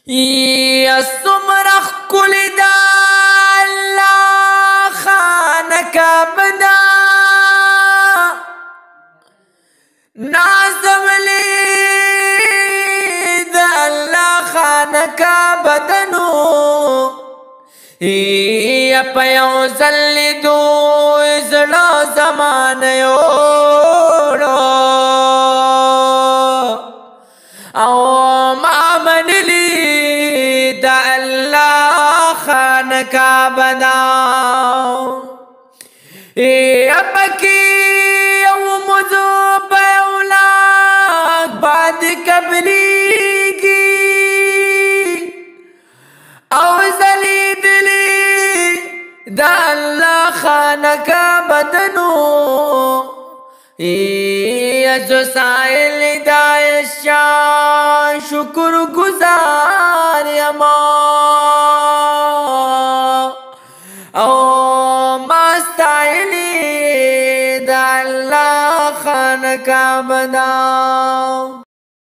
یا سمرخ کل دا اللہ خانکا بدا نازم لی دا اللہ خانکا بدنو یا پیو زلی دو ازلا زمان یوڑو او ما منلی دا اللہ خانکا بداو یا پکی یو مزو پیولاک بعد کبری کی او زلی دلی دا اللہ خانکا بدنو جو سائل دایشا شکر گزار یما او مستائلی دا اللہ خانکا بداو